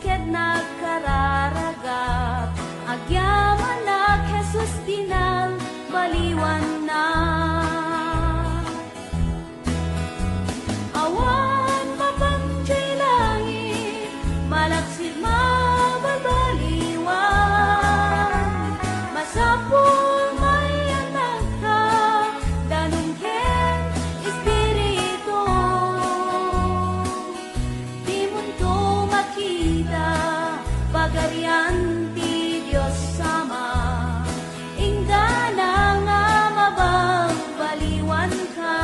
ket nagkararagak, agyaman na Jesus dinang baliwan na. Awan mapangjay langit, malaksid mababaliwan, masapul may anak ka, danungken espiritu. Di munto makita, pagarian ti Diyos Ama, ingana nga mabagbaliwan ka.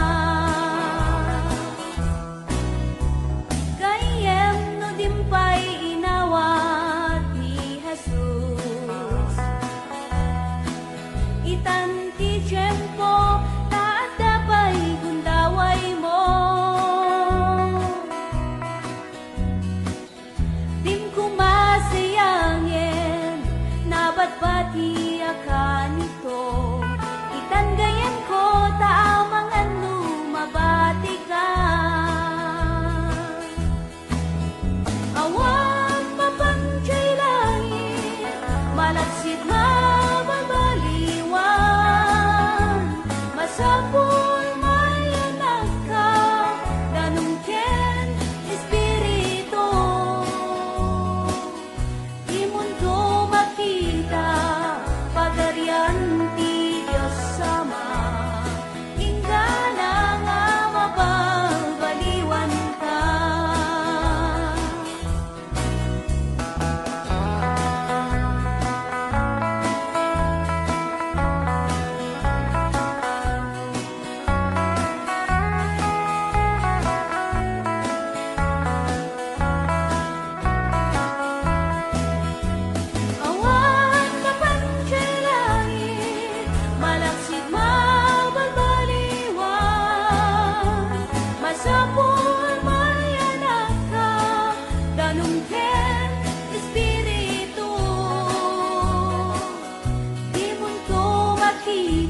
Kayem no dimpay inawat ni Jesus, itan ti tiyempo taat dapay gundaway mo. Dim kumasayangin, nabatbati akan ito, itan gayan ko taamang anu mabati ka. Awan mapangjay langit, malaksid mababaliwan, masapul may anak ka, danungken espiritu. Di munto makita, pagarian ti Diyos Ama, ingana nga mabagbaliwan ka. Awan mapangjay langit, malaksid mababaliwan, masapul may anak ka, danungken espiritu. Di munto makita,